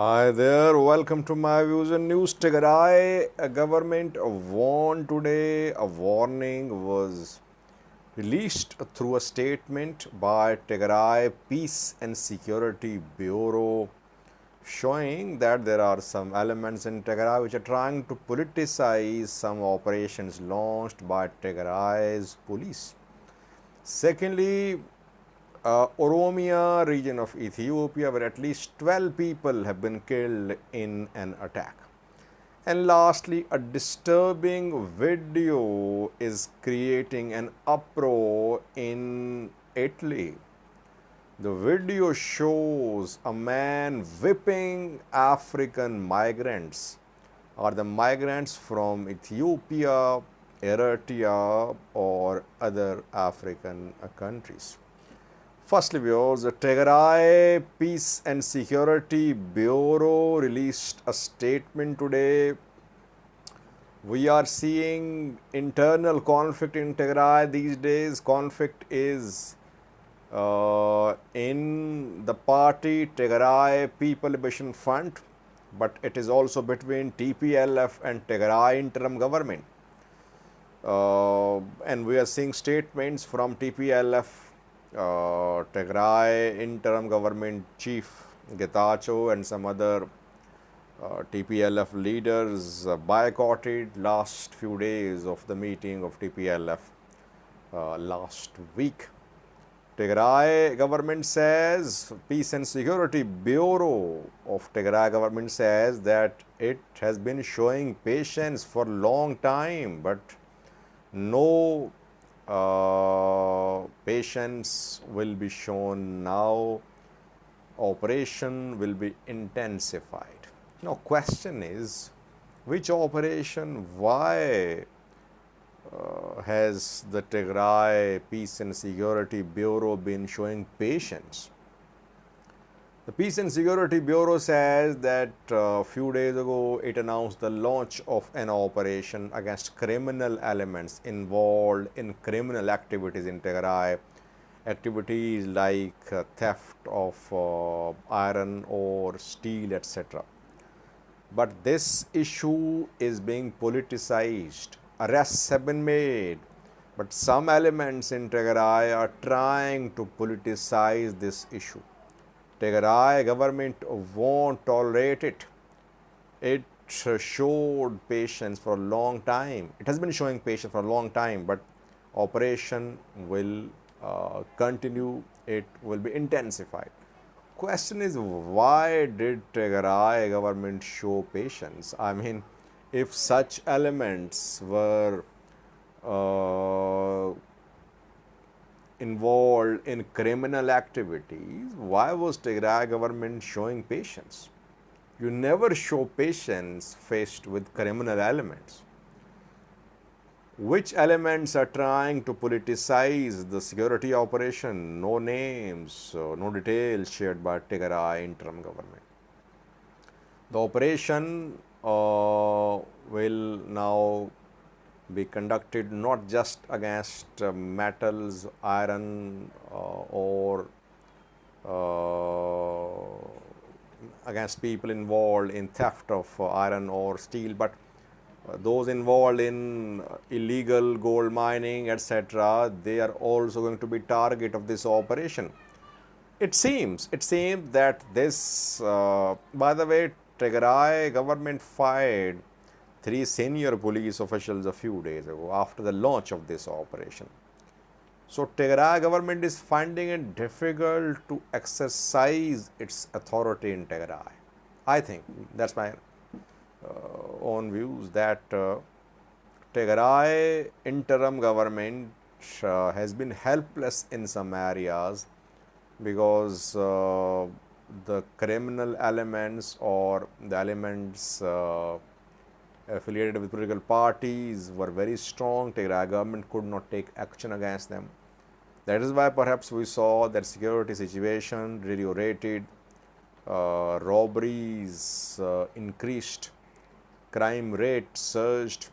Hi there, welcome to my views and news. Tigray government warned today. A warning was released through a statement by Tigray Peace and Security Bureau showing that there are some elements in Tigray which are trying to politicize some operations launched by Tigray's police. Secondly, Oromia region of Ethiopia, where at least 12 people have been killed in an attack. And lastly, a disturbing video is creating an uproar in Italy. The video shows a man whipping African migrants, or the migrants from Ethiopia, Eritrea, or other African countries. Firstly, viewers, the Tigray Peace and Security Bureau released a statement today. We are seeing internal conflict in Tigray these days. Conflict is in the party Tigray People Liberation Front, but it is also between TPLF and Tigray interim government. And we are seeing statements from TPLF, Tigray interim government chief Getachew and some other TPLF leaders boycotted last few days of the meeting of TPLF last week. Tigray government says, Peace and Security Bureau of Tigray government says that it has been showing patience for a long time, but no patience will be shown now. Operation will be intensified. Now, question is, which operation? Why has the Tigray Peace and Security Bureau been showing patience? The Peace and Security Bureau says that a few days ago it announced the launch of an operation against criminal elements involved in criminal activities in Tigray, activities like theft of iron ore, steel, etc. But this issue is being politicized. Arrests have been made, but some elements in Tigray are trying to politicize this issue. Tigray government won't tolerate it. It showed patience for a long time. It has been showing patience for a long time, but operation will continue. It will be intensified. Question is, why did Tigray government show patience? I mean, if such elements were involved in criminal activities, why was Tigray government showing patience? You never show patience faced with criminal elements. Which elements are trying to politicize the security operation? No names, no details shared by Tigray interim government. The operation will now be conducted not just against metals, iron, or against people involved in theft of iron or steel, but those involved in illegal gold mining, etc., they are also going to be target of this operation. It seems that this, by the way, Tigray government fired 3 senior police officials a few days ago after the launch of this operation. So Tigray government is finding it difficult to exercise its authority in Tigray. I think that's my own views, that Tigray interim government has been helpless in some areas because the criminal elements or the elements affiliated with political parties were very strong. Tigray government could not take action against them. That is why perhaps we saw that security situation deteriorated, robberies increased, crime rate surged.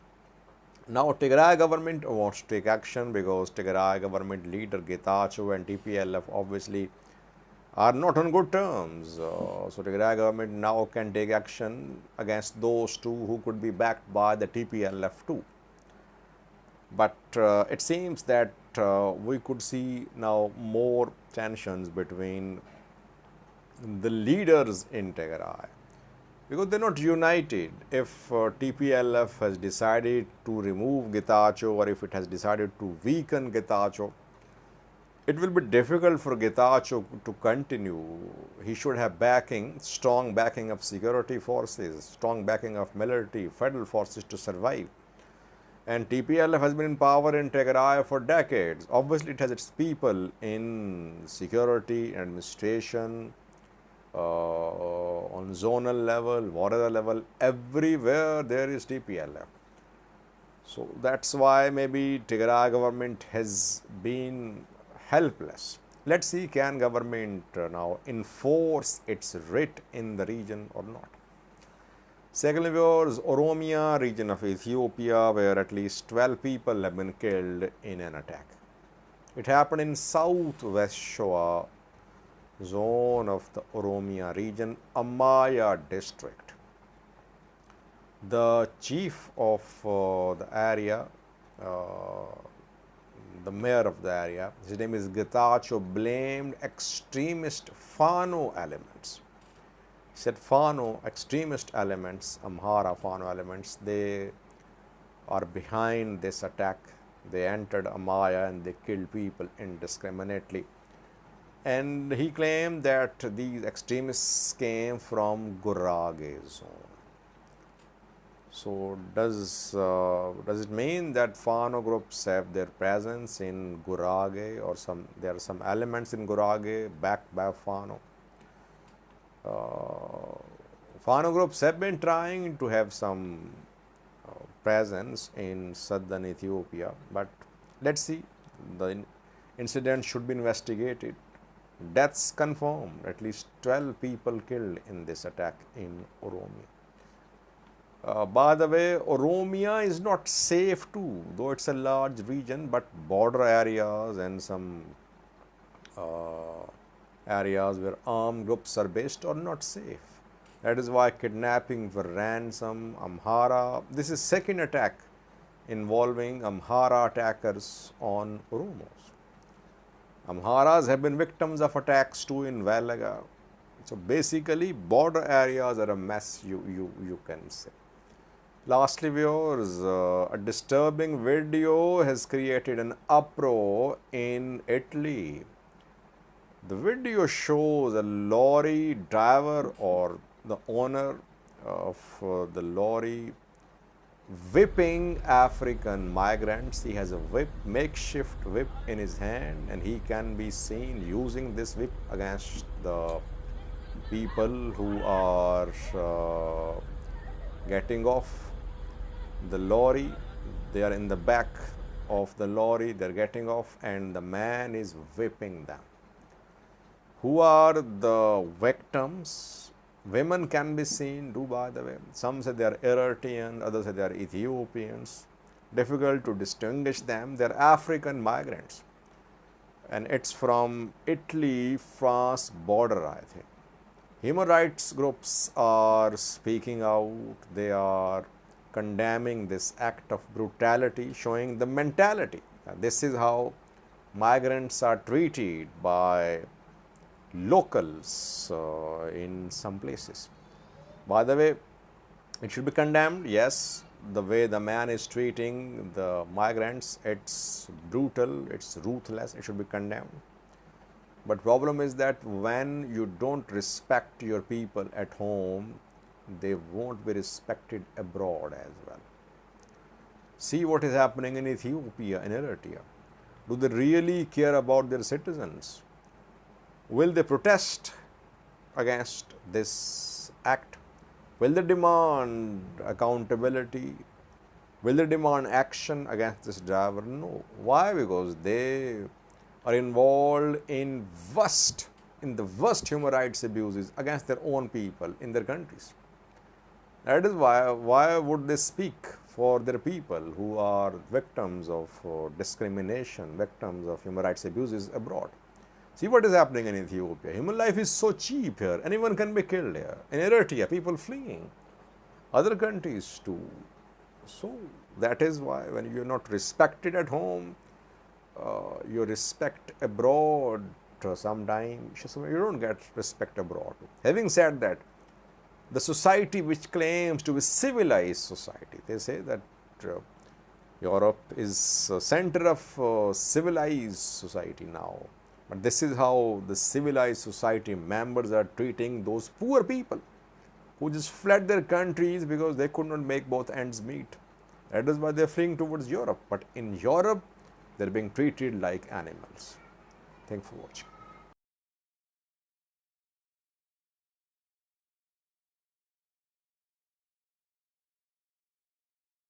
Now Tigray government wants to take action because Tigray government leader Getachew and TPLF obviously are not on good terms. So Tigray government now can take action against those two who could be backed by the TPLF too. But it seems that we could see now more tensions between the leaders in Tigray, because they're not united. If TPLF has decided to remove Getachew, or if it has decided to weaken Getachew, it will be difficult for Getachew to continue. He should have backing, strong backing of security forces, strong backing of military, federal forces to survive. And TPLF has been in power in Tigray for decades. Obviously, it has its people in security, administration, on zonal level, whatever level, everywhere there is TPLF. So that's why maybe Tigray government has been helpless. Let's see, can government now enforce its writ in the region or not? Secondly, viewers, Oromia region of Ethiopia, where at least 12 people have been killed in an attack. It happened in southwest Shoa zone of the Oromia region, Amaya district. The chief of the area, the mayor of the area, his name is Getachew, blamed extremist Fano elements. He said Fano, extremist elements, Amhara Fano elements, they are behind this attack. They entered Amaya and they killed people indiscriminately. And he claimed that these extremists came from Gurage zone. So does it mean that Fano groups have their presence in Gurage, or there are some elements in Gurage backed by Fano? Fano groups have been trying to have some presence in southern Ethiopia, but let's see. The incident should be investigated. Deaths confirmed, at least 12 people killed in this attack in Oromia. By the way, Oromia is not safe too, though it's a large region, but border areas and some areas where armed groups are based are not safe. That is why kidnapping for ransom, Amhara, this is second attack involving Amhara attackers on Oromos. Amharas have been victims of attacks too in Valaga. So basically, border areas are a mess, you can say. Lastly, viewers, a disturbing video has created an uproar in Italy. The video shows a lorry driver, or the owner of the lorry, whipping African migrants. He has a whip, makeshift whip in his hand, and he can be seen using this whip against the people who are getting off the lorry. They are in the back of the lorry, they are getting off, and the man is whipping them. Who are the victims? Women can be seen too, by the way. Some say they are Eritrean, others say they are Ethiopians. Difficult to distinguish them. They are African migrants. And it's from Italy, France border, I think. Human rights groups are speaking out. They are condemning this act of brutality, showing the mentality. This is how migrants are treated by locals in some places. By the way, it should be condemned. Yes, the way the man is treating the migrants, it's brutal, it's ruthless, it should be condemned. But problem is that when you don't respect your people at home, they won't be respected abroad as well. See what is happening in Ethiopia and Eritrea. Do they really care about their citizens? Will they protest against this act? Will they demand accountability? Will they demand action against this driver? No. Why? Because they are involved in the worst human rights abuses against their own people in their countries. That is why would they speak for their people who are victims of discrimination, victims of human rights abuses abroad? See what is happening in Ethiopia. Human life is so cheap here. Anyone can be killed here. In Eritrea, people fleeing. Other countries too. So that is why when you are not respected at home, you respect abroad sometimes. You don't get respect abroad. Having said that, the society which claims to be civilized society, they say that Europe is a center of civilized society now. But this is how the civilized society members are treating those poor people who just fled their countries because they could not make both ends meet. That is why they are fleeing towards Europe. But in Europe, they are being treated like animals. Thanks for watching.